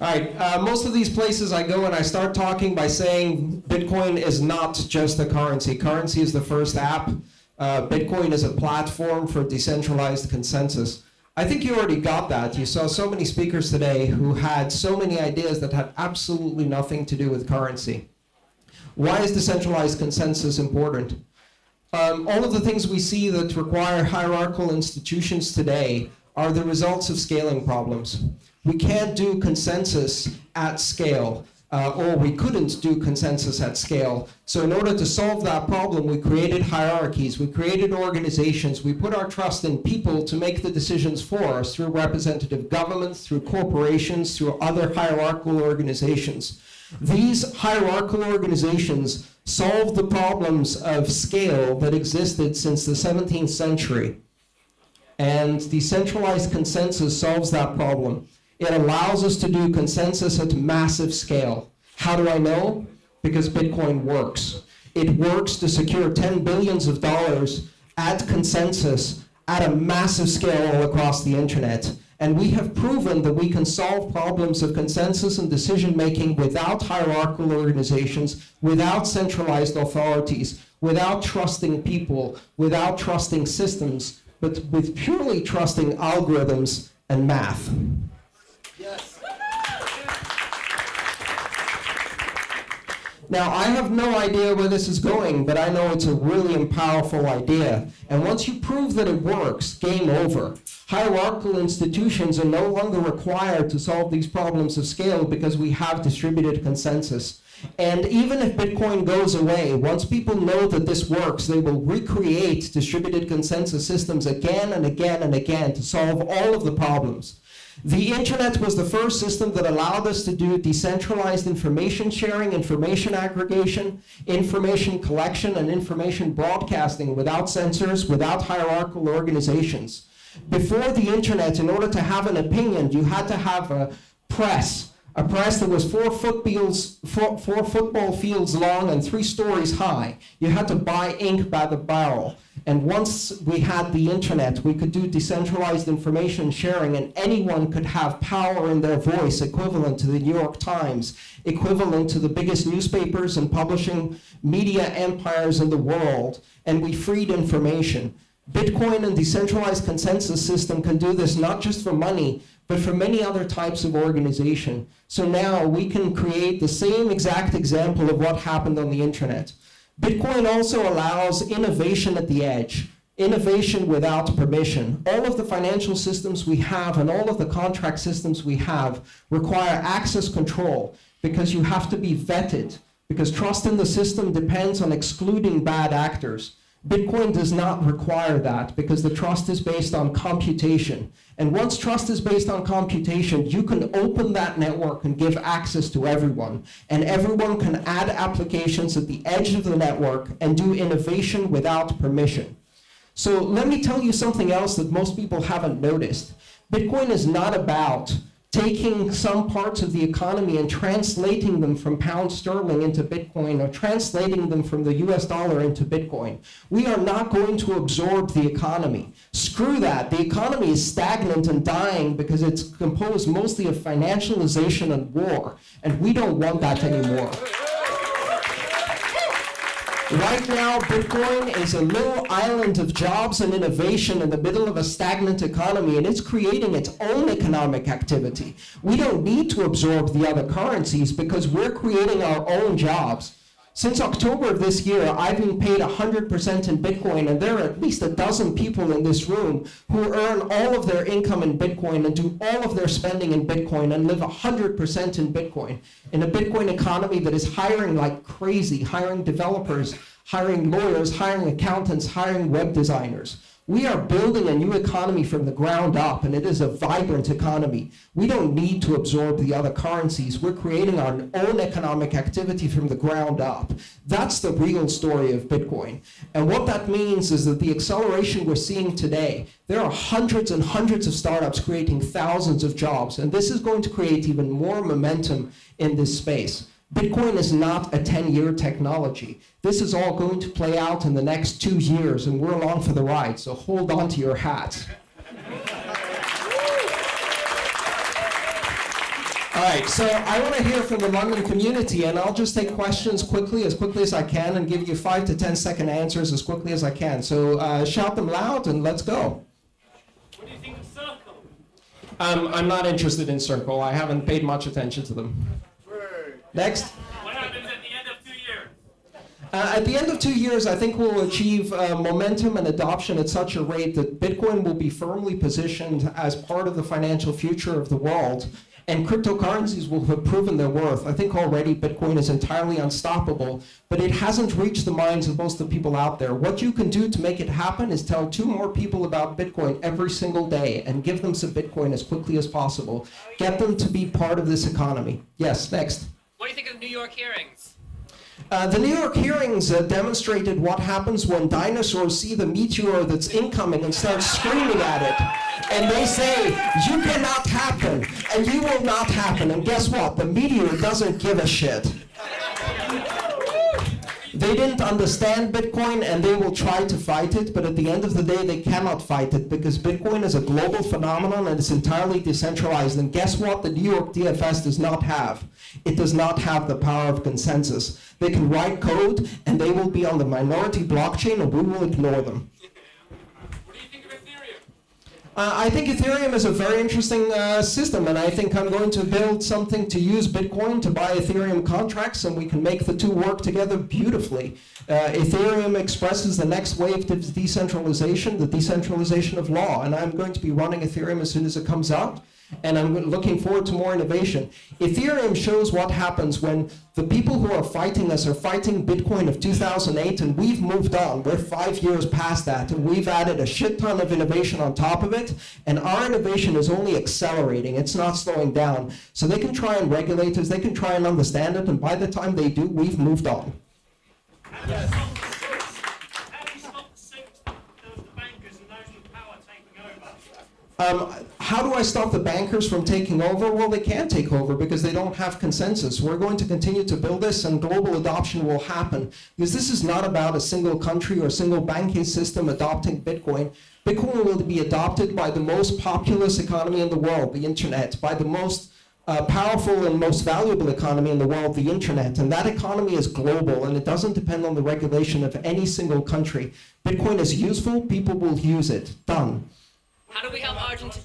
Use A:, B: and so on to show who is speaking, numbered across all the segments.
A: All right, most of these places I go and I start talking by saying Bitcoin is not just a currency. Currency is the first app. Bitcoin is a platform for decentralized consensus. I think you already got that. You saw so many speakers today who had so many ideas that had absolutely nothing to do with currency. Why is decentralized consensus important? All of the things we see that require hierarchical institutions today are the results of scaling problems. We can't do consensus at scale, or we couldn't do consensus at scale. So in order to solve that problem, we created hierarchies, we created organizations, we put our trust in people to make the decisions for us through representative governments, through corporations, through other hierarchical organizations. These hierarchical organizations solve the problems of scale that existed since the 17th century. And decentralized consensus solves that problem. It allows us to do consensus at massive scale. How do I know? Because Bitcoin works. It works to secure $10 billion at consensus at a massive scale all across the internet. And we have proven that we can solve problems of consensus and decision-making without hierarchical organizations, without centralized authorities, without trusting people, without trusting systems, but with purely trusting algorithms and math. Yes. Now, I have no idea where this is going, but I know it's a really powerful idea. And once you prove that it works, game over. Hierarchical institutions are no longer required to solve these problems of scale because we have distributed consensus. And even if Bitcoin goes away, once people know that this works, they will recreate distributed consensus systems again and again and again to solve all of the problems. The internet was the first system that allowed us to do decentralized information sharing, information aggregation, information collection, and information broadcasting without censors, without hierarchical organizations. Before the internet, in order to have an opinion, you had to have a press that was 4 football fields long and 3 stories high. You had to buy ink by the barrel. And once we had the internet, we could do decentralized information sharing, and anyone could have power in their voice equivalent to the New York Times, equivalent to the biggest newspapers and publishing media empires in the world, and we freed information. Bitcoin and decentralized consensus system can do this not just for money, but for many other types of organization. So now we can create the same exact example of what happened on the internet. Bitcoin also allows innovation at the edge, innovation without permission. All of the financial systems we have and all of the contract systems we have require access control because you have to be vetted, because trust in the system depends on excluding bad actors. Bitcoin does not require that because the trust is based on computation. And once trust is based on computation, you can open that network and give access to everyone. And everyone can add applications at the edge of the network and do innovation without permission. So let me tell you something else that most people haven't noticed. Bitcoin is not about taking some parts of the economy and translating them from pound sterling into Bitcoin or translating them from the US dollar into Bitcoin. We are not going to absorb the economy. Screw that. The economy is stagnant and dying because it's composed mostly of financialization and war, and we don't want that anymore. Right now, Bitcoin is a little island of jobs and innovation in the middle of a stagnant economy, and it's creating its own economic activity. We don't need to absorb the other currencies because we're creating our own jobs. Since October of this year, I've been paid 100% in Bitcoin, and there are at least a dozen people in this room who earn all of their income in Bitcoin and do all of their spending in Bitcoin and live 100% in Bitcoin. In a Bitcoin economy that is hiring like crazy, hiring developers, hiring lawyers, hiring accountants, hiring web designers. We are building a new economy from the ground up, and it is a vibrant economy. We don't need to absorb the other currencies. We're creating our own economic activity from the ground up. That's the real story of Bitcoin. And what that means is that the acceleration we're seeing today, there are hundreds and hundreds of startups creating thousands of jobs, and this is going to create even more momentum in this space. Bitcoin is not a 10-year technology. This is all going to play out in the next 2 years, and we're along for the ride, so hold on to your hats. All right, so I want to hear from the London community, and I'll just take questions as quickly as I can, and give you 5 to 10 second answers as quickly as I can. So shout them loud, and let's go.
B: What do you think of Circle?
A: I'm not interested in Circle. I haven't paid much attention to them. Next.
B: What happens at the end of 2 years?
A: At the end of 2 years, I think we'll achieve momentum and adoption at such a rate that Bitcoin will be firmly positioned as part of the financial future of the world, and cryptocurrencies will have proven their worth. I think already Bitcoin is entirely unstoppable, but it hasn't reached the minds of most of the people out there. What you can do to make it happen is tell 2 more people about Bitcoin every single day and give them some Bitcoin as quickly as possible. Get them to be part of this economy. Yes, next.
C: What do you think of the New York hearings?
A: The New York hearings demonstrated what happens when dinosaurs see the meteor that's incoming and start screaming at it. And they say, you cannot happen, and you will not happen. And guess what? The meteor doesn't give a shit. They didn't understand Bitcoin, and they will try to fight it, but at the end of the day, they cannot fight it, because Bitcoin is a global phenomenon, and it's entirely decentralized. And guess what the New York DFS does not have? It does not have the power of consensus. They can write code, and they will be on the minority blockchain, and we will ignore them.
B: What do you think of Ethereum?
A: I think Ethereum is a very interesting system, and I think I'm going to build something to use Bitcoin to buy Ethereum contracts, and we can make the two work together beautifully. Ethereum expresses the next wave of decentralization, the decentralization of law, and I'm going to be running Ethereum as soon as it comes out, and I'm looking forward to more innovation. Ethereum shows what happens when the people who are fighting us are fighting Bitcoin of 2008, and we've moved on. We're 5 years past that, and we've added a shit ton of innovation on top of it, and our innovation is only accelerating. It's not slowing down. So they can try and regulate us, they can try and understand it, and by the time they do, we've moved on.
B: How do you stop the suit of the bankers and those with power taking over?
A: How do I stop the bankers from taking over? Well, they can't take over because they don't have consensus. We're going to continue to build this, and global adoption will happen, because this is not about a single country or a single banking system adopting Bitcoin. Bitcoin will be adopted by the most populous economy in the world, the internet, by the most powerful and most valuable economy in the world, the internet. And that economy is global, and it doesn't depend on the regulation of any single country. Bitcoin is useful, people will use it. Done.
C: How do we help Argentina?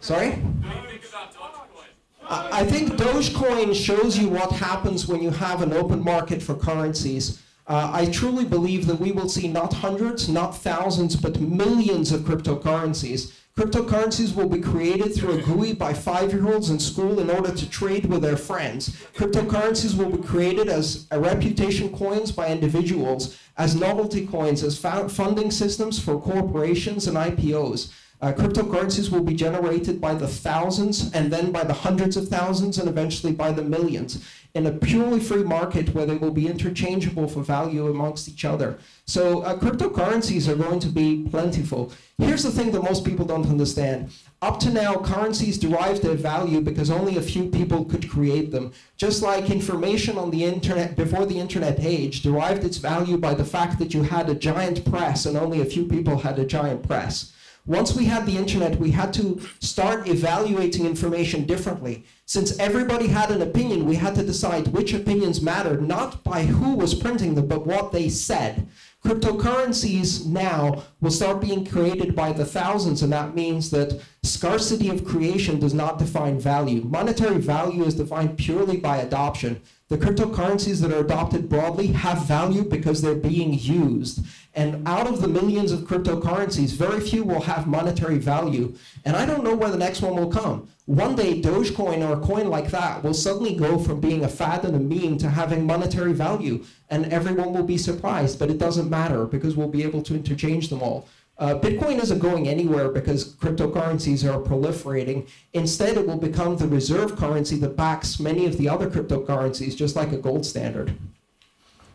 A: Sorry?
B: What do you think about Dogecoin?
A: I think Dogecoin shows you what happens when you have an open market for currencies. I truly believe that we will see not hundreds, not thousands, but millions of cryptocurrencies. Cryptocurrencies will be created through a GUI by 5-year-olds in school in order to trade with their friends. Cryptocurrencies will be created as reputation coins by individuals, as novelty coins, as funding systems for corporations and IPOs. Cryptocurrencies will be generated by the thousands, and then by the hundreds of thousands, and eventually by the millions, in a purely free market where they will be interchangeable for value amongst each other. So cryptocurrencies are going to be plentiful. Here's the thing that most people don't understand. Up to now, currencies derived their value because only a few people could create them. Just like information on the internet before the internet age derived its value by the fact that you had a giant press and only a few people had a giant press. Once we had the internet, we had to start evaluating information differently. Since everybody had an opinion, we had to decide which opinions mattered, not by who was printing them, but what they said. Cryptocurrencies now will start being created by the thousands, and that means that scarcity of creation does not define value. Monetary value is defined purely by adoption. The cryptocurrencies that are adopted broadly have value because they're being used. And out of the millions of cryptocurrencies, very few will have monetary value. And I don't know where the next one will come. One day, Dogecoin or a coin like that will suddenly go from being a fad and a meme to having monetary value. And everyone will be surprised, but it doesn't matter because we'll be able to interchange them all. Bitcoin isn't going anywhere because cryptocurrencies are proliferating. Instead, it will become the reserve currency that backs many of the other cryptocurrencies, just like a gold standard.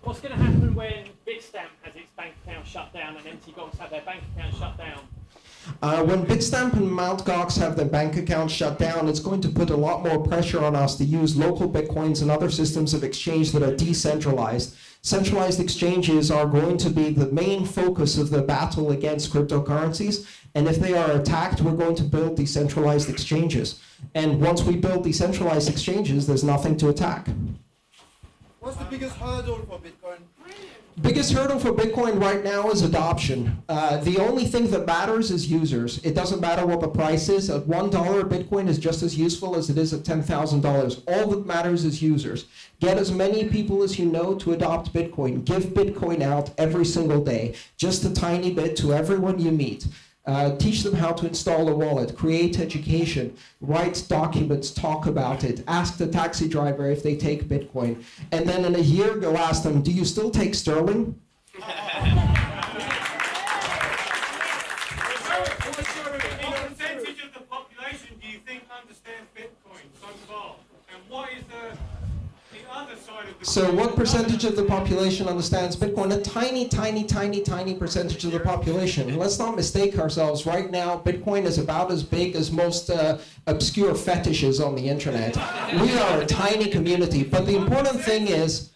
B: What's going to happen when Bitstamp has its bank account shut down and empty gods have their bank account shut down?
A: When Bitstamp and Mt. Gox have their bank accounts shut down, it's going to put a lot more pressure on us to use local Bitcoins and other systems of exchange that are decentralized. Centralized exchanges are going to be the main focus of the battle against cryptocurrencies. And if they are attacked, we're going to build decentralized exchanges. And once we build decentralized exchanges, there's nothing to attack.
D: What's the biggest hurdle for Bitcoin?
A: Biggest hurdle for Bitcoin right now is adoption. The only thing that matters is users. It doesn't matter what the price is. At $1, Bitcoin is just as useful as it is at $10,000. All that matters is users. Get as many people as you know to adopt Bitcoin. Give Bitcoin out every single day, just a tiny bit to everyone you meet. Teach them how to install a wallet, create education, write documents, talk about it, ask the taxi driver if they take Bitcoin. And then in a year, go ask them, do you still take sterling?
B: The percentage of the population do you think understands Bitcoin so far? And what is the other side of the
A: So what percentage of the population understands Bitcoin? A tiny, tiny, tiny, tiny percentage of the population. Let's not mistake ourselves. Right now, Bitcoin is about as big as most obscure fetishes on the internet. We are a tiny community, but the important thing is,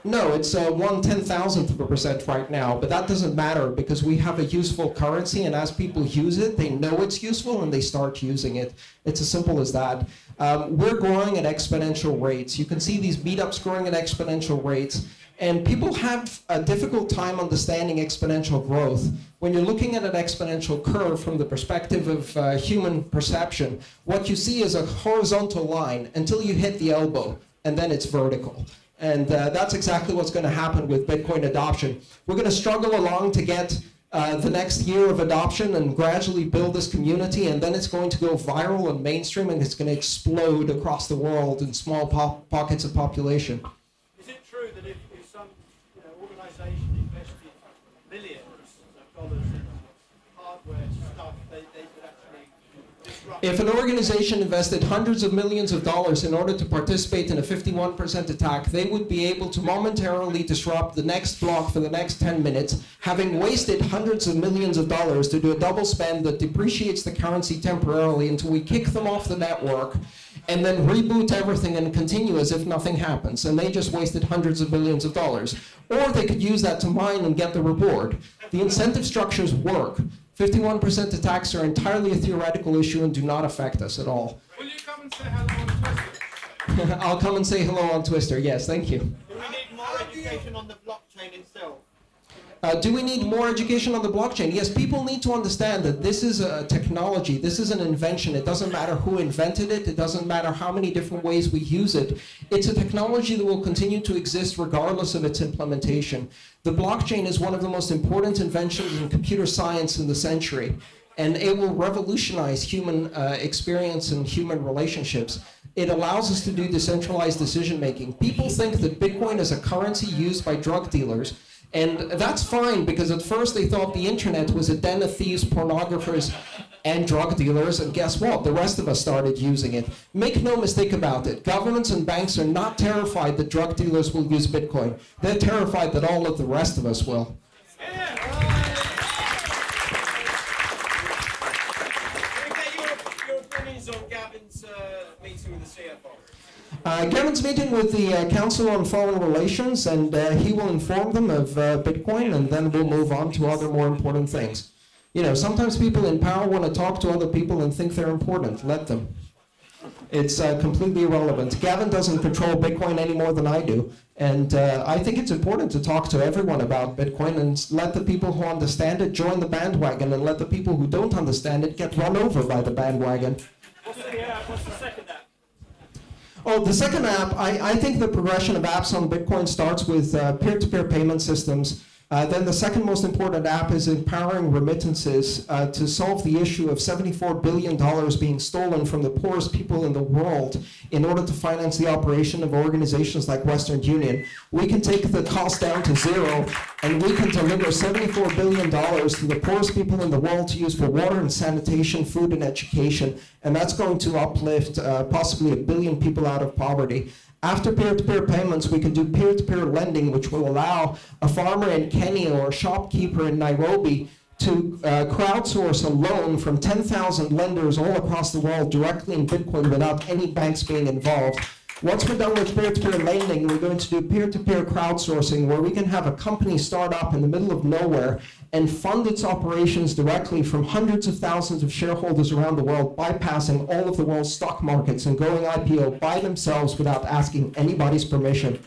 A: no, it's 1/10,000% right now, but that doesn't matter because we have a useful currency, and as people use it, they know it's useful and they start using it. It's as simple as that. We're growing at exponential rates. You can see these meetups growing at exponential rates, and people have a difficult time understanding exponential growth. When you're looking at an exponential curve from the perspective of human perception, what you see is a horizontal line until you hit the elbow, and then it's vertical. And that's exactly what's going to happen with Bitcoin adoption. We're going to struggle along to get the next year of adoption and gradually build this community, and then it's going to go viral and mainstream, and it's going to explode across the world in small pockets of population.
D: Is it true that if some organization invested millions of dollars in hardware stuff, they could actually disrupt?
A: If an organization invested hundreds of millions of dollars in order to participate in a 51% attack, they would be able to momentarily disrupt the next block for the next 10 minutes, having wasted hundreds of millions of dollars to do a double spend that depreciates the currency temporarily until we kick them off the network, and then reboot everything and continue as if nothing happens. And they just wasted hundreds of millions of dollars. Or they could use that to mine and get the reward. The incentive structures work. 51% attacks are entirely a theoretical issue and do not affect us at all.
D: Will you come and say hello on Twitter?
A: I'll come and say hello on Twister. Yes, thank you.
D: Do we need more education on the blockchain itself?
A: Do we need more education on the blockchain? Yes, people need to understand that this is a technology, this is an invention. It doesn't matter who invented it, it doesn't matter how many different ways we use it. It's a technology that will continue to exist regardless of its implementation. The blockchain is one of the most important inventions in computer science in the century, and it will revolutionize human experience and human relationships. It allows us to do decentralized decision making. People think that Bitcoin is a currency used by drug dealers. And that's fine, because at first they thought the internet was a den of thieves, pornographers, and drug dealers, and guess what? The rest of us started using it. Make no mistake about it. Governments and banks are not terrified that drug dealers will use Bitcoin. They're terrified that all of the rest of us will.
D: Can I get your opinions on Gavin's meeting with the CFO?
A: Gavin's meeting with the Council on Foreign Relations, and he will inform them of Bitcoin, and then we'll move on to other more important things. You know, sometimes people in power want to talk to other people and think they're important. Let them. It's completely irrelevant. Gavin doesn't control Bitcoin any more than I do, and I think it's important to talk to everyone about Bitcoin and let the people who understand it join the bandwagon, and let the people who don't understand it get run over by the bandwagon.
B: What's the second app?
A: Oh, the second app, I think the progression of apps on Bitcoin starts with peer-to-peer payment systems. Then the second most important app is empowering remittances to solve the issue of $74 billion being stolen from the poorest people in the world in order to finance the operation of organizations like Western Union. We can take the cost down to zero, and we can deliver $74 billion to the poorest people in the world to use for water and sanitation, food and education, and that's going to uplift possibly 1 billion people out of poverty. After peer-to-peer payments, we can do peer-to-peer lending, which will allow a farmer in Kenya or a shopkeeper in Nairobi to crowdsource a loan from 10,000 lenders all across the world directly in Bitcoin without any banks being involved. Once we're done with peer-to-peer lending, we're going to do peer-to-peer crowdsourcing where we can have a company start up in the middle of nowhere and fund its operations directly from hundreds of thousands of shareholders around the world, bypassing all of the world's stock markets and going IPO by themselves without asking anybody's permission.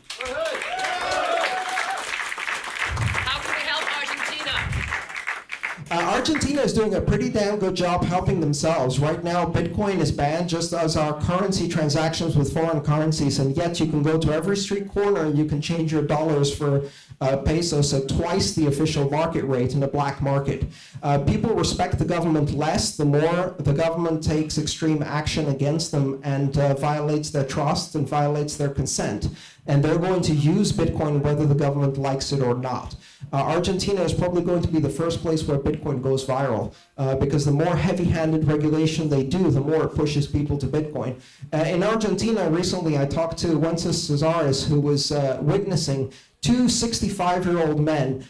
C: How can we help Argentina?
A: Argentina is doing a pretty damn good job helping themselves. Right now, Bitcoin is banned, just as are currency transactions with foreign currencies, and yet you can go to every street corner and you can change your dollars for pesos at twice the official market rate in the black market. People respect the government less the more the government takes extreme action against them and violates their trust and violates their consent. And they're going to use Bitcoin whether the government likes it or not. Argentina is probably going to be the first place where Bitcoin goes viral because the more heavy-handed regulation they do, the more it pushes people to Bitcoin. In Argentina, recently I talked to Wences Cesares, who was witnessing two 65-year-old men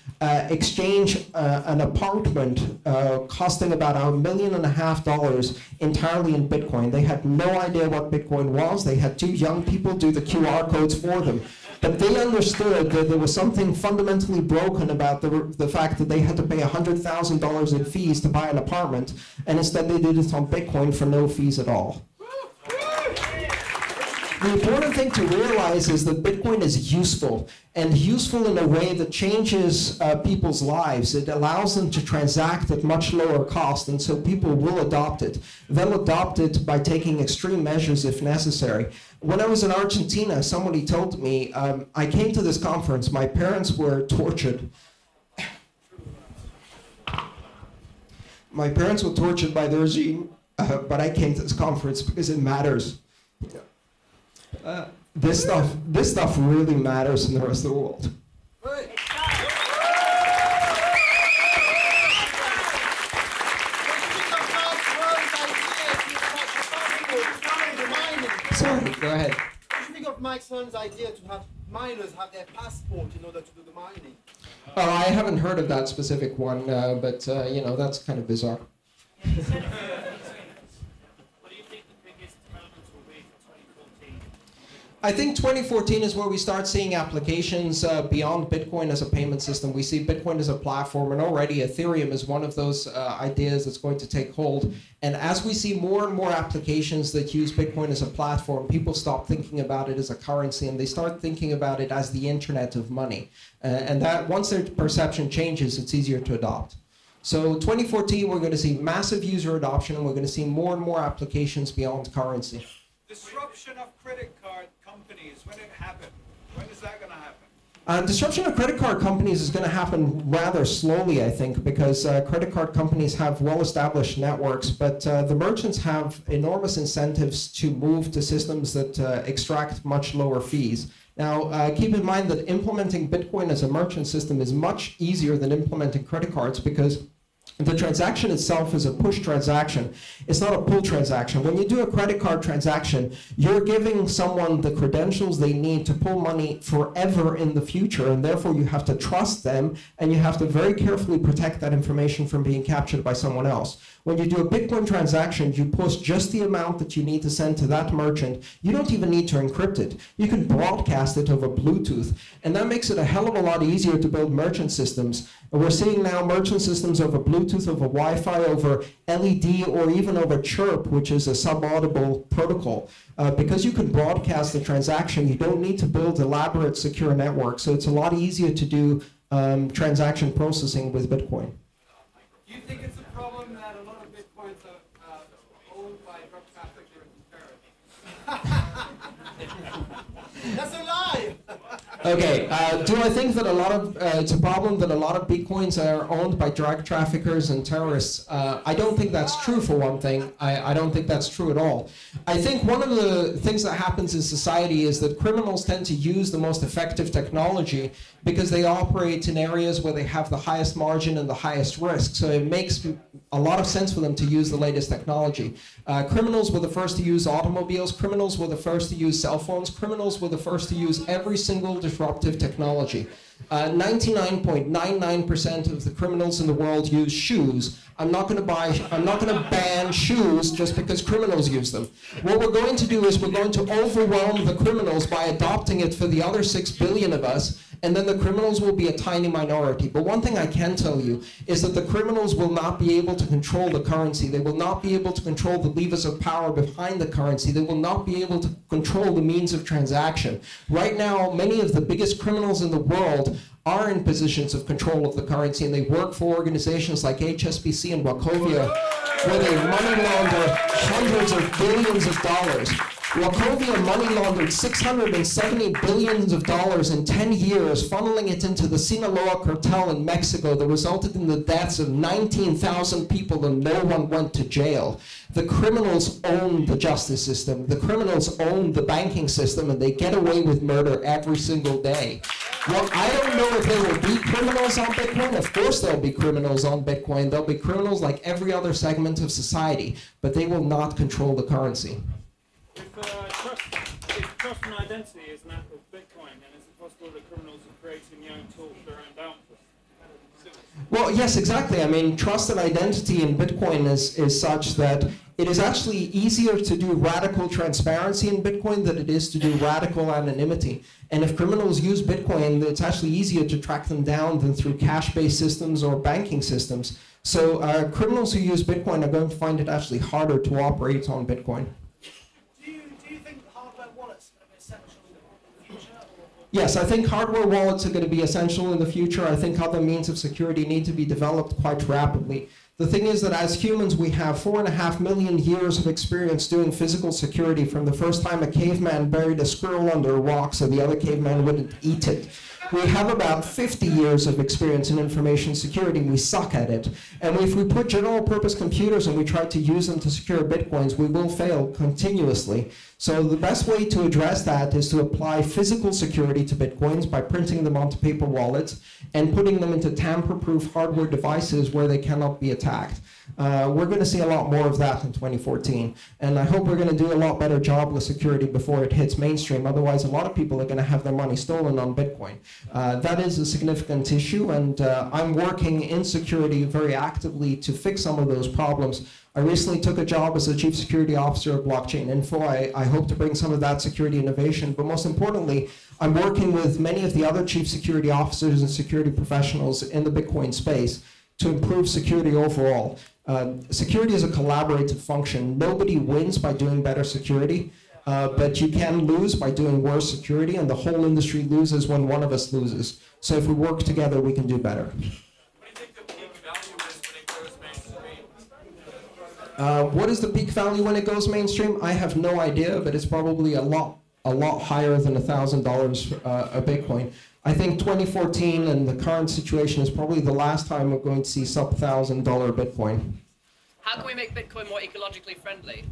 A: exchange an apartment costing about $1.5 million entirely in Bitcoin. They had no idea what Bitcoin was. They had two young people do the QR codes for them. But they understood that there was something fundamentally broken about the fact that they had to pay $100,000 in fees to buy an apartment, and instead they did it on Bitcoin for no fees at all. The important thing to realize is that Bitcoin is useful, and useful in a way that changes people's lives. It allows them to transact at much lower cost, and so people will adopt it. They'll adopt it by taking extreme measures if necessary. When I was in Argentina, somebody told me, I came to this conference, my parents were tortured. My parents were tortured by the regime, but I came to this conference because it matters. This stuff really matters in the rest of the world. Sorry, go ahead.
D: What do you think of Mike Sonn's idea to have miners have their passport in order to do the mining?
A: Oh, I haven't heard of that specific one, but that's kind of bizarre.
B: What do you think the biggest developments will be for 2014?
A: I think 2014 is where we start seeing applications beyond Bitcoin as a payment system. We see Bitcoin as a platform, and already Ethereum is one of those ideas that's going to take hold. And as we see more and more applications that use Bitcoin as a platform, people stop thinking about it as a currency, and they start thinking about it as the internet of money. And that once their perception changes, it's easier to adopt. So 2014, we're going to see massive user adoption, and we're going to see more and more applications beyond currency.
E: Disruption of credit card companies, when it happened? When is that going to happen?
A: Disruption of credit card companies is going to happen rather slowly, I think, because credit card companies have well-established networks, but the merchants have enormous incentives to move to systems that extract much lower fees. Now, keep in mind that implementing Bitcoin as a merchant system is much easier than implementing credit cards because the transaction itself is a push transaction. It's not a pull transaction. When you do a credit card transaction, you're giving someone the credentials they need to pull money forever in the future, and therefore you have to trust them, and you have to very carefully protect that information from being captured by someone else. When you do a Bitcoin transaction, you post just the amount that you need to send to that merchant. You don't even need to encrypt it. You can broadcast it over Bluetooth, and that makes it a hell of a lot easier to build merchant systems. And we're seeing now merchant systems over Bluetooth, over Wi-Fi, over LED, or even over Chirp, which is a sub-audible protocol. Because you can broadcast the transaction, you don't need to build elaborate secure networks, so it's a lot easier to do transaction processing with Bitcoin.
E: Do you think it's a problem that a lot of Bitcoins are owned by drug traffickers and terrorists?
D: That's a lie!
A: Okay, do I think that it's a problem that a lot of Bitcoins are owned by drug traffickers and terrorists? I don't think that's true, for one thing. I don't think that's true at all. I think one of the things that happens in society is that criminals tend to use the most effective technology because they operate in areas where they have the highest margin and the highest risk. So it makes a lot of sense for them to use the latest technology. Criminals were the first to use automobiles. Criminals were the first to use cell phones. Criminals were the first to use every single non-disruptive technology. 99.99% of the criminals in the world use shoes. I'm not going to ban shoes just because criminals use them. What we're going to do is we're going to overwhelm the criminals by adopting it for the other 6 billion of us, and then the criminals will be a tiny minority. But one thing I can tell you is that the criminals will not be able to control the currency. They will not be able to control the levers of power behind the currency. They will not be able to control the means of transaction. Right now, many of the biggest criminals in the world are in positions of control of the currency, and they work for organizations like HSBC and Wachovia, where they money launder hundreds of billions of dollars. Wachovia money laundered $670 billion in 10 years, funneling it into the Sinaloa cartel in Mexico that resulted in the deaths of 19,000 people and no one went to jail. The criminals own the justice system. The criminals own the banking system, and they get away with murder every single day. Well, I don't know if there will be criminals on Bitcoin. Of course there'll be criminals on Bitcoin. There'll be criminals like every other segment of society, but they will not control the currency.
B: If trust and identity is an app of Bitcoin, then is it possible that criminals are creating their own tool for their own downfall?
A: Well, yes, exactly. I mean, trust and identity in Bitcoin is such that it is actually easier to do radical transparency in Bitcoin than it is to do radical anonymity. And if criminals use Bitcoin, it's actually easier to track them down than through cash-based systems or banking systems. So criminals who use Bitcoin are going to find it actually harder to operate on Bitcoin.
D: Do you think hardware wallets are essential in the future?
A: Yes, I think hardware wallets are going to be essential in the future. I think other means of security need to be developed quite rapidly. The thing is that as humans, we have 4.5 million years of experience doing physical security from the first time a caveman buried a squirrel under a rock so the other caveman wouldn't eat it. We have about 50 years of experience in information security. We suck at it. And if we put general purpose computers and we try to use them to secure Bitcoins, we will fail continuously. So the best way to address that is to apply physical security to Bitcoins by printing them onto paper wallets and putting them into tamper-proof hardware devices where they cannot be attacked. We're going to see a lot more of that in 2014. And I hope we're going to do a lot better job with security before it hits mainstream. Otherwise, a lot of people are going to have their money stolen on Bitcoin. That is a significant issue, and I'm working in security very actively to fix some of those problems. I recently took a job as a chief security officer of Blockchain Info. I hope to bring some of that security innovation, but most importantly, I'm working with many of the other chief security officers and security professionals in the Bitcoin space to improve security overall. Security is a collaborative function. Nobody wins by doing better security, but you can lose by doing worse security, and the whole industry loses when one of us loses. So if we work together, we can do better.
E: What do you think the peak value is when it goes mainstream?
A: What is the peak value when it goes mainstream? I have no idea, but it's probably a lot higher than $1,000 a Bitcoin. I think 2014 and the current situation is probably the last time we're going to see sub $1,000 Bitcoin.
C: How can we make Bitcoin more ecologically friendly?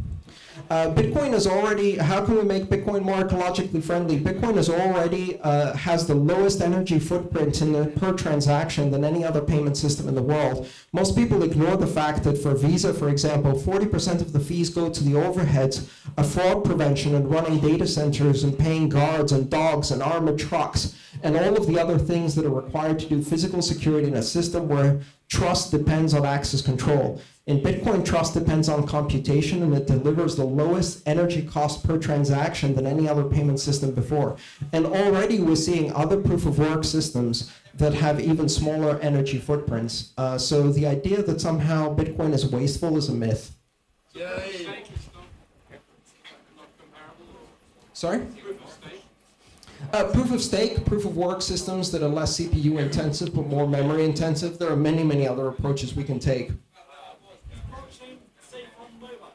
A: Bitcoin is already, how can we make Bitcoin more ecologically friendly? Bitcoin is already has the lowest energy footprint per transaction than any other payment system in the world. Most people ignore the fact that for Visa, for example, 40% of the fees go to the overheads of fraud prevention and running data centers and paying guards and dogs and armored trucks and all of the other things that are required to do physical security in a system where trust depends on access control. In Bitcoin, trust depends on computation, and it delivers the lowest energy cost per transaction than any other payment system before. And already we're seeing other proof-of-work systems that have even smaller energy footprints. So the idea that somehow Bitcoin is wasteful is a myth.
E: Yay.
A: Sorry? Proof of stake, proof of work systems that are less CPU intensive but more memory intensive. There are many, many other approaches we can take.
D: Blockchain safe on mobile?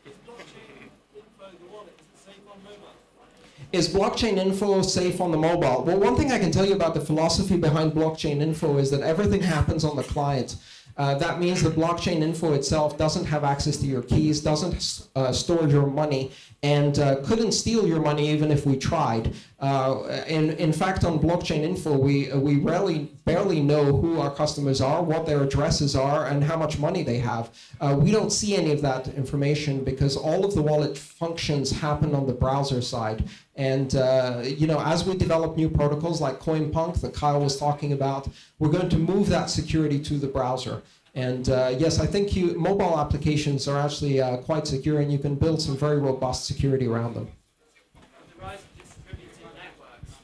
D: Is blockchain info the wallet, is it safe on mobile?
A: Is blockchain info safe on the mobile? Well, one thing I can tell you about the philosophy behind blockchain info is that everything happens on the client. That means the blockchain info itself doesn't have access to your keys, doesn't store your money, and couldn't steal your money even if we tried. In fact, on blockchain info, we barely know who our customers are, what their addresses are, and how much money they have. We don't see any of that information because all of the wallet functions happen on the browser side. And as we develop new protocols like CoinPunk that Kyle was talking about, we're going to move that security to the browser. And yes, I think mobile applications are actually quite secure, and you can build some very robust security around them.
B: With the rise of distributed networks,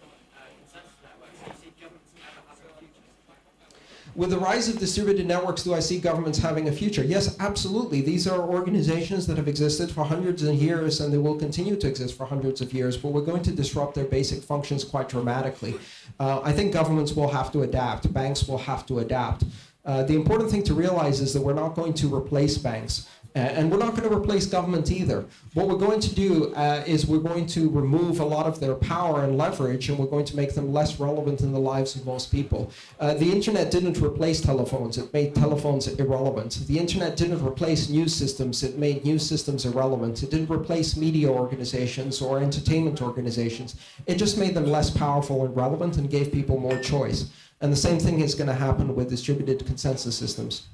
B: consensus networks, do you see governments ever having a future?
A: With the rise of distributed networks, do I see governments having a future? Yes, absolutely. These are organizations that have existed for hundreds of years, and they will continue to exist for hundreds of years, but we're going to disrupt their basic functions quite dramatically. I think governments will have to adapt. Banks will have to adapt. The important thing to realize is that we're not going to replace banks. And we're not going to replace government either. What we're going to do is we're going to remove a lot of their power and leverage, and we're going to make them less relevant in the lives of most people. The internet didn't replace telephones. It made telephones irrelevant. The internet didn't replace news systems. It made news systems irrelevant. It didn't replace media organizations or entertainment organizations. It just made them less powerful and relevant and gave people more choice. And the same thing is going to happen with distributed consensus systems.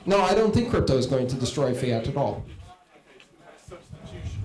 A: No, I don't think crypto is going to destroy fiat at all.
F: Substitution.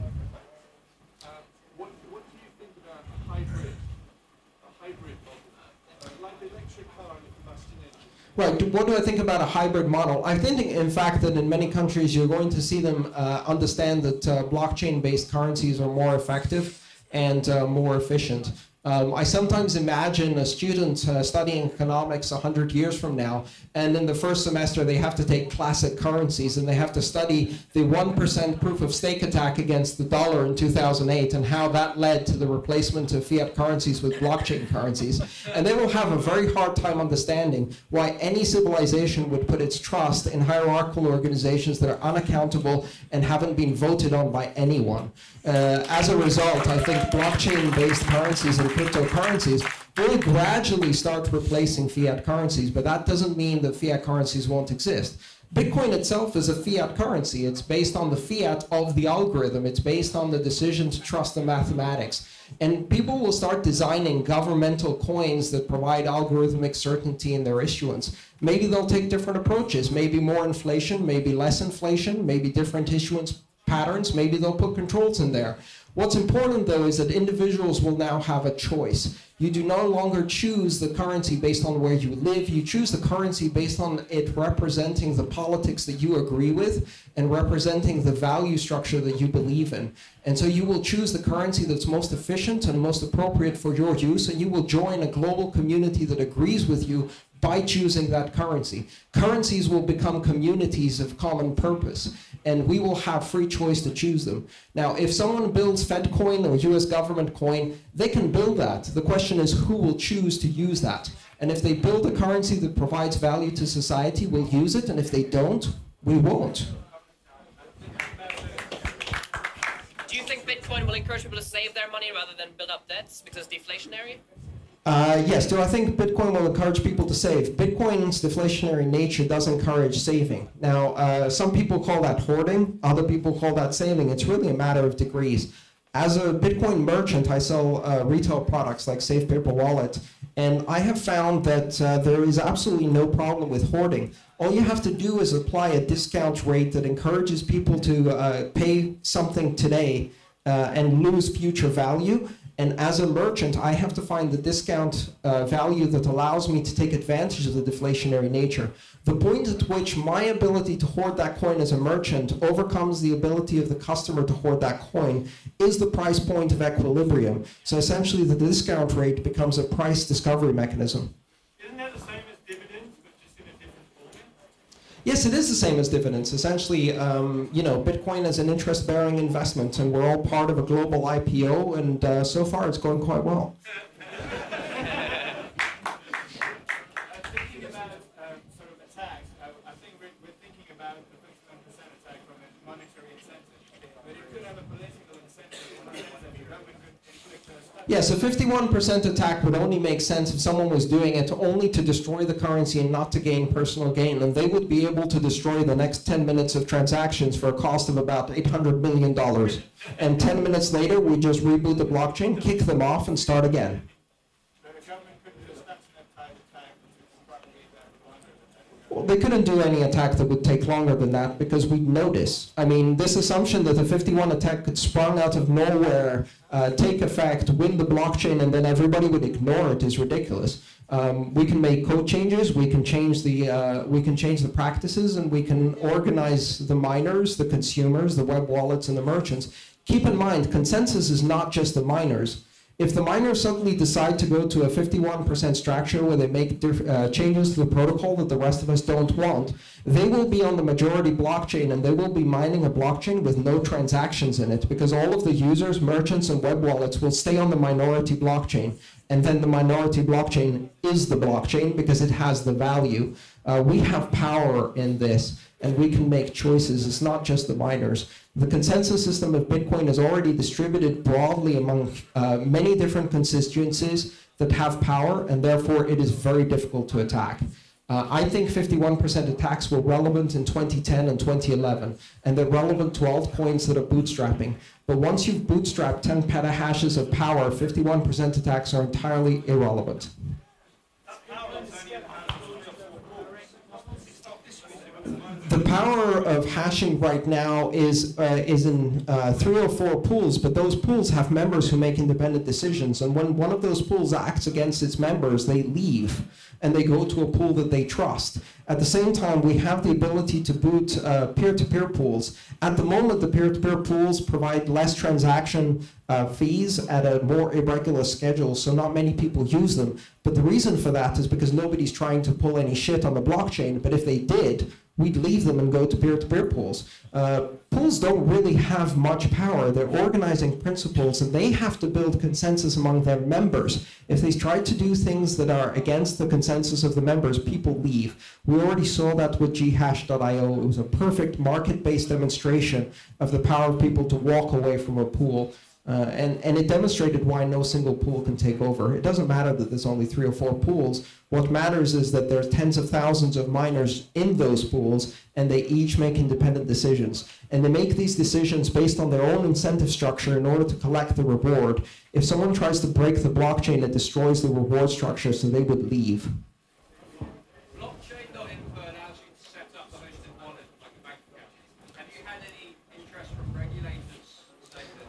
F: What do you think about a hybrid model, like the electric car and the combustion engine?
A: Right. What do I think about a hybrid model? I think, in fact, that in many countries you're going to see them understand that blockchain-based currencies are more effective and more efficient. I sometimes imagine a student studying economics 100 years from now, and in the first semester they have to take classic currencies and they have to study the 1% proof of stake attack against the dollar in 2008 and how that led to the replacement of fiat currencies with blockchain currencies. And they will have a very hard time understanding why any civilization would put its trust in hierarchical organizations that are unaccountable and haven't been voted on by anyone. As a result, I think blockchain-based currencies and cryptocurrencies will gradually start replacing fiat currencies, but that doesn't mean that fiat currencies won't exist. Bitcoin itself is a fiat currency. It's based on the fiat of the algorithm. It's based on the decision to trust the mathematics. And people will start designing governmental coins that provide algorithmic certainty in their issuance. Maybe they'll take different approaches, maybe more inflation, maybe less inflation, maybe different issuance patterns, maybe they'll put controls in there. What's important, though, is that individuals will now have a choice. You do no longer choose the currency based on where you live. You choose the currency based on it representing the politics that you agree with and representing the value structure that you believe in. And so you will choose the currency that's most efficient and most appropriate for your use, and you will join a global community that agrees with you by choosing that currency. Currencies will become communities of common purpose, and we will have free choice to choose them. Now, if someone builds Fed coin or US government coin, they can build that. The question is who will choose to use that. And if they build a currency that provides value to society, we'll use it, and if they don't, we won't.
C: Do you think Bitcoin will encourage people to save their money rather than build up debts because it's deflationary?
A: Yes, do I think Bitcoin will encourage people to save? Bitcoin's deflationary nature does encourage saving. Now, some people call that hoarding, other people call that saving. It's really a matter of degrees. As a Bitcoin merchant, I sell retail products like Safe Paper Wallet, and I have found that there is absolutely no problem with hoarding. All you have to do is apply a discount rate that encourages people to pay something today and lose future value. And as a merchant, I have to find the discount value that allows me to take advantage of the deflationary nature. The point at which my ability to hoard that coin as a merchant overcomes the ability of the customer to hoard that coin is the price point of equilibrium. So essentially, the discount rate becomes a price discovery mechanism.
B: Isn't that the same as dividends, but just in a different format?
A: Yes, it is the same as dividends. Essentially, Bitcoin is an interest-bearing investment, and we're all part of a global IPO, and so far it's going quite well.
D: Thinking about sort of attacks, I think we're thinking about the 51% attack from a monetary incentive, but it could have a
A: Yes, a 51% attack would only make sense if someone was doing it only to destroy the currency and not to gain personal gain. And they would be able to destroy the next 10 minutes of transactions for a cost of about $800 million. And 10 minutes later, we just reboot the blockchain, kick them off, and start again. Well, they couldn't do any attack that would take longer than that because we'd notice. I mean, this assumption that the 51 attack could sprung out of nowhere, take effect, win the blockchain, and then everybody would ignore it is ridiculous. We can make code changes, we can change the practices, and we can organize the miners, the consumers, the web wallets, and the merchants. Keep in mind, consensus is not just the miners. If the miners suddenly decide to go to a 51% structure where they make changes to the protocol that the rest of us don't want, they will be on the majority blockchain and they will be mining a blockchain with no transactions in it because all of the users, merchants, and web wallets will stay on the minority blockchain. And then the minority blockchain is the blockchain because it has the value. We have power in this and we can make choices. It's not just the miners. The consensus system of Bitcoin is already distributed broadly among many different constituencies that have power, and therefore it is very difficult to attack. I think 51% attacks were relevant in 2010 and 2011, and they're relevant to altcoins that are bootstrapping. But once you've bootstrapped 10 petahashes of power, 51% attacks are entirely irrelevant. The power of hashing right now is in 3 or 4 pools, but those pools have members who make independent decisions. And when one of those pools acts against its members, they leave and they go to a pool that they trust. At the same time, we have the ability to boot peer-to-peer pools. At the moment, the peer-to-peer pools provide less transaction fees at a more irregular schedule, so not many people use them. But the reason for that is because nobody's trying to pull any shit on the blockchain, but if they did, we'd leave them and go to peer-to-peer pools. Pools don't really have much power. They're organizing principles, and they have to build consensus among their members. If they try to do things that are against the consensus of the members, people leave. We already saw that with ghash.io. It was a perfect market-based demonstration of the power of people to walk away from a pool. And it demonstrated why no single pool can take over. It doesn't matter that there's only 3 or 4 pools. What matters is that there's tens of thousands of miners in those pools, and they each make independent decisions. And they make these decisions based on their own incentive structure in order to collect the reward. If someone tries to break the blockchain, it destroys the reward structure, so they would leave.
E: Blockchain.info allows you to set up a hosted wallet like a bank account. Have you had any interest from regulators?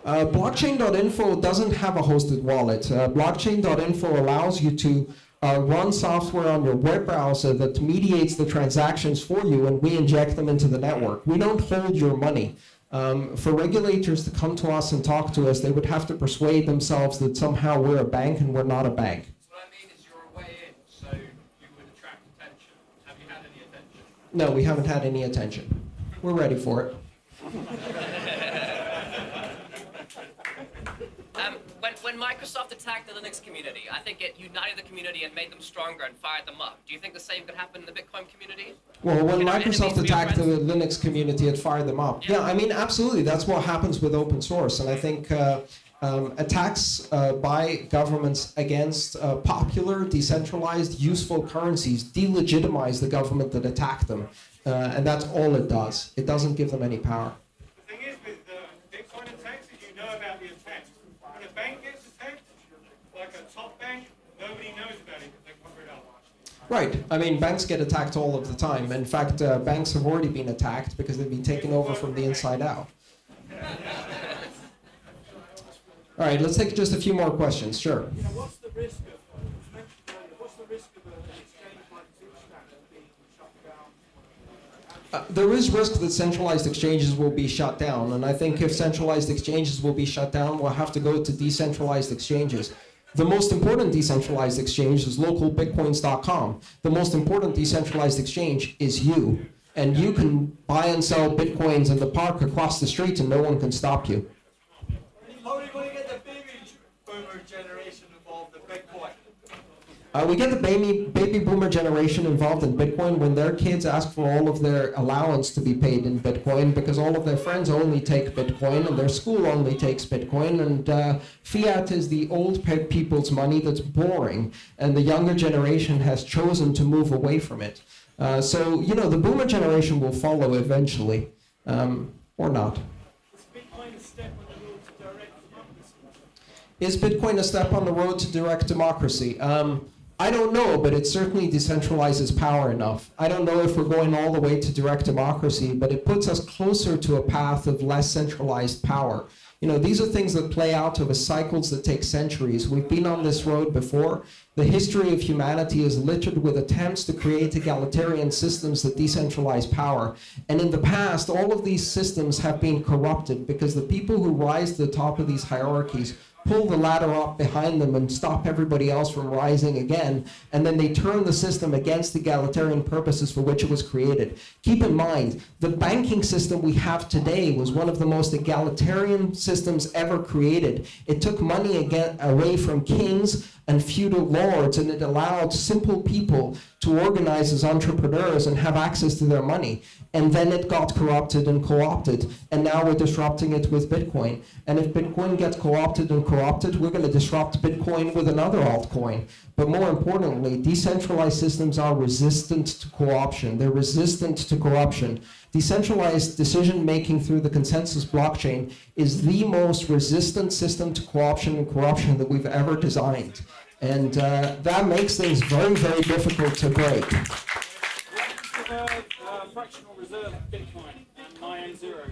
A: Blockchain.info doesn't have a hosted wallet. Blockchain.info allows you to run software on your web browser that mediates the transactions for you, and we inject them into the network. We don't hold your money. For regulators to come to us and talk to us, they would have to persuade themselves that somehow we're a bank and we're not a bank.
E: So what I mean is you're a way in, so you would attract attention. Have you had any attention?
A: No, we haven't had any attention. We're ready for it.
C: When Microsoft attacked the Linux community, I think it united the community and made them stronger and fired them up. Do you think the same could happen in the Bitcoin community?
A: Well, when
C: You know,
A: Microsoft
C: enemies be your
A: attacked the
C: friends?
A: Linux community, it fired them up. Yeah, I mean, absolutely. That's what happens with open source. And I think attacks by governments against popular, decentralized, useful currencies delegitimize the government that attacked them. And that's all it does. It doesn't give them any power.
B: The thing is with Bitcoin attacks is you know about the attacks. When a bank gets attacked, like a top bank, nobody knows about it because they cover it up.
A: Right. I mean, banks get attacked all of the time. In fact, banks have already been attacked because they've been taken over from the inside out. All right, let's take just a few more questions. Sure.
D: You know, what's the risk of, you mentioned earlier, what's the risk of an exchange like Syria being shut down?
A: There is risk that centralized exchanges will be shut down, and I think if centralized exchanges will be shut down, we'll have to go to decentralized exchanges. The most important decentralized exchange is localbitcoins.com. The most important decentralized exchange is you, and you can buy and sell bitcoins in the park across the street and no one can stop you.
D: How are you going to get the baby boomer generation involved in Bitcoin?
A: We get the baby boomer generation involved in Bitcoin when their kids ask for all of their allowance to be paid in Bitcoin because all of their friends only take Bitcoin and their school only takes Bitcoin, and fiat is the old people's money that's boring, and the younger generation has chosen to move away from it. So, you know, the boomer generation will follow eventually, or not. Is Bitcoin a step on the road to direct democracy? I don't know, but it certainly decentralizes power enough. I don't know if we're going all the way to direct democracy, but it puts us closer to a path of less centralized power. You know, these are things that play out over cycles that take centuries. We've been on this road before. The history of humanity is littered with attempts to create egalitarian systems that decentralize power. And in the past, all of these systems have been corrupted because the people who rise to the top of these hierarchies pull the ladder up behind them and stop everybody else from rising again, and then they turn the system against the egalitarian purposes for which it was created. Keep in mind, the banking system we have today was one of the most egalitarian systems ever created. It took money away from kings and feudal lords, and it allowed simple people to organize as entrepreneurs and have access to their money. And then it got corrupted and co-opted, and now we're disrupting it with Bitcoin. And if Bitcoin gets co-opted and corrupted, we're going to disrupt Bitcoin with another altcoin. But more importantly, decentralized systems are resistant to co-option. They're resistant to corruption. Decentralized decision-making through the consensus blockchain is the most resistant system to co-option and corruption that we've ever designed. And that makes things very, very difficult to break.
B: Fractional reserve Bitcoin and my own zero.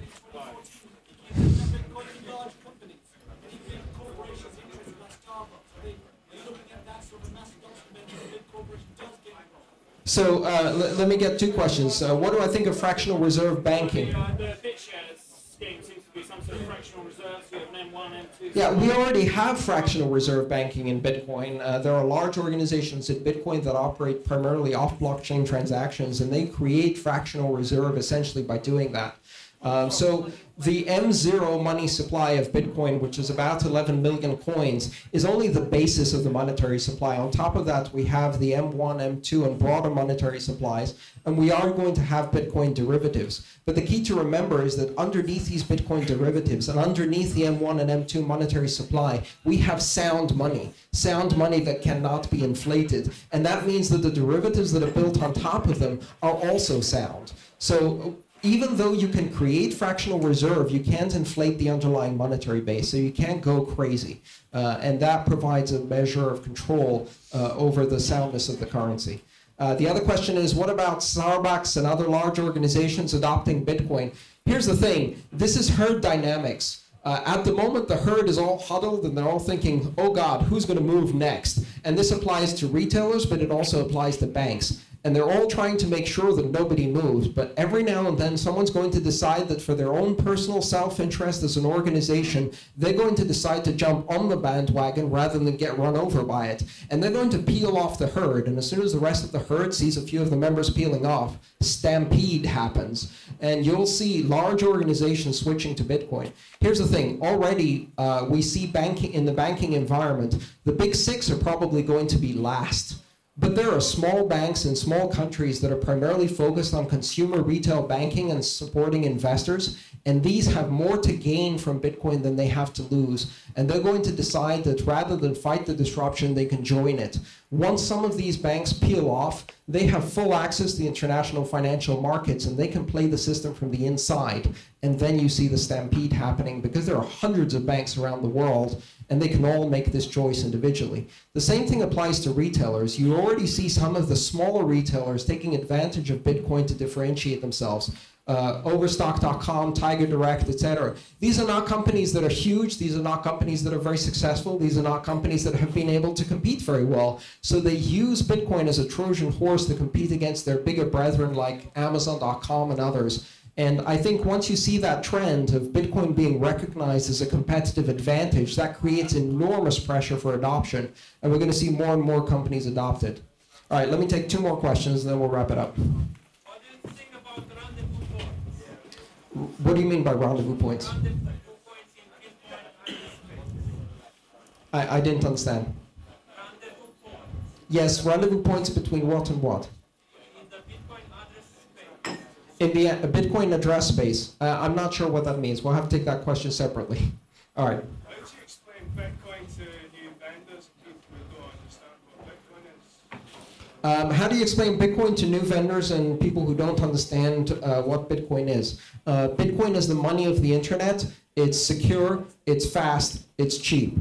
A: So let me get two questions. What do I think of fractional reserve banking?
B: The BitShares scheme seems to be some sort of fractional reserves. We have an M1, M2.
A: Yeah, we already have fractional reserve banking in Bitcoin. There are large organizations in Bitcoin that operate primarily off blockchain transactions, and they create fractional reserve essentially by doing that. So the M0 money supply of Bitcoin, which is about 11 million coins, is only the basis of the monetary supply. On top of that, we have the M1, M2, and broader monetary supplies, and we are going to have Bitcoin derivatives. But the key to remember is that underneath these Bitcoin derivatives and underneath the M1 and M2 monetary supply, we have sound money that cannot be inflated. And that means that the derivatives that are built on top of them are also sound. So even though you can create fractional reserve, you can't inflate the underlying monetary base, so you can't go crazy. And that provides a measure of control over the soundness of the currency. The other question is, what about Starbucks and other large organizations adopting Bitcoin? Here's the thing, this is herd dynamics. At the moment, the herd is all huddled and they're all thinking, oh God, who's going to move next? And this applies to retailers, but it also applies to banks. And they're all trying to make sure that nobody moves. But every now and then, someone's going to decide that for their own personal self-interest as an organization, they're going to decide to jump on the bandwagon rather than get run over by it. And they're going to peel off the herd. And as soon as the rest of the herd sees a few of the members peeling off, stampede happens. And you'll see large organizations switching to Bitcoin. Here's the thing. Already, we see banking in the banking environment, the big six are probably going to be last. But there are small banks in small countries that are primarily focused on consumer retail banking and supporting investors, and these have more to gain from Bitcoin than they have to lose. And they're going to decide that rather than fight the disruption, they can join it. Once some of these banks peel off, they have full access to the international financial markets, and they can play the system from the inside. And then you see the stampede happening because there are hundreds of banks around the world, and they can all make this choice individually. The same thing applies to retailers. You already see some of the smaller retailers taking advantage of Bitcoin to differentiate themselves. Overstock.com, Tiger Direct, etc. These are not companies that are huge. These are not companies that are very successful. These are not companies that have been able to compete very well. So they use Bitcoin as a Trojan horse to compete against their bigger brethren like Amazon.com and others. And I think once you see that trend of Bitcoin being recognized as a competitive advantage, that creates enormous pressure for adoption. And we're going to see more and more companies adopt it. All right, let me take two more questions and then we'll wrap it up.
E: What do you think about rendezvous points?
A: What do you mean by rendezvous points?
E: Rendezvous points in Bitcoin and
A: I didn't understand.
E: rendezvous points.
A: Yes, rendezvous points between what and what? In the Bitcoin address space. I'm not sure what that means. We'll have to take that question separately. All right.
B: How do you explain Bitcoin to new vendors and people who don't understand what Bitcoin is?
A: How do you explain Bitcoin to new vendors and people who don't understand what Bitcoin is? Bitcoin is the money of the internet. It's secure, it's fast, it's cheap.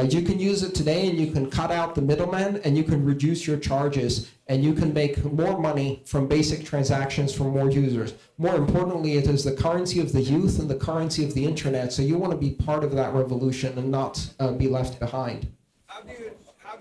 A: You can use it today and you can cut out the middleman and you can reduce your charges and you can make more money from basic transactions from more users. More importantly, it is the currency of the youth and the currency of the internet, so you want to be part of that revolution and not be left behind.
E: How do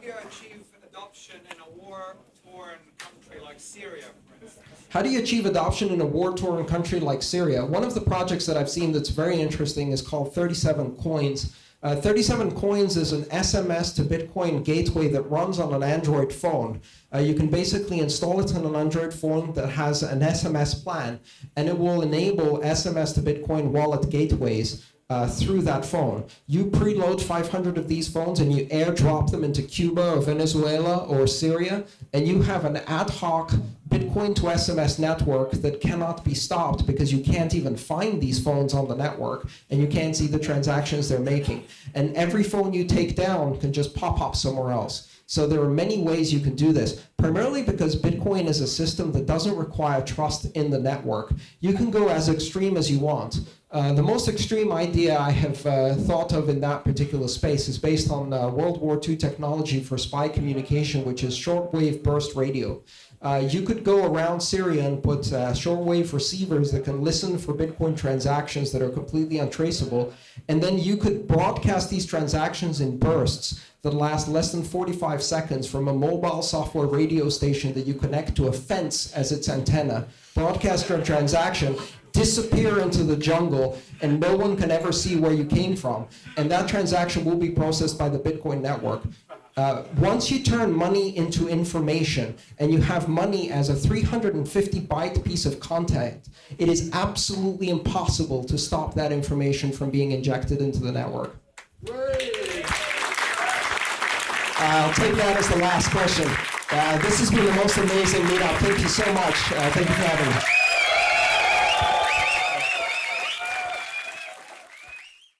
E: you achieve adoption in a war-torn country like Syria, for instance?
A: How do you achieve adoption in a war-torn country like Syria? One of the projects that I've seen that's very interesting is called 37 Coins. 37 Coins is an SMS to Bitcoin gateway that runs on an Android phone. You can basically install it on an Android phone that has an SMS plan, and it will enable SMS to Bitcoin wallet gateways through that phone. You preload 500 of these phones and you airdrop them into Cuba or Venezuela or Syria, and you have an ad hoc Bitcoin to SMS network that cannot be stopped because you can't even find these phones on the network and you can't see the transactions they're making. And every phone you take down can just pop up somewhere else. So there are many ways you can do this, primarily because Bitcoin is a system that doesn't require trust in the network. You can go as extreme as you want. The most extreme idea I have thought of in that particular space is based on World War II technology for spy communication, which is shortwave burst radio. You could go around Syria and put shortwave receivers that can listen for Bitcoin transactions that are completely untraceable, and then you could broadcast these transactions in bursts that last less than 45 seconds from a mobile software radio station that you connect to a fence as its antenna, broadcast your transaction, disappear into the jungle, and no one can ever see where you came from. And that transaction will be processed by the Bitcoin network. Once you turn money into information and you have money as a 350 byte piece of content, it is absolutely impossible to stop that information from being injected into the network. I'll take that as the last question. This has been the most amazing meetup. Thank you so much. Thank you for having me.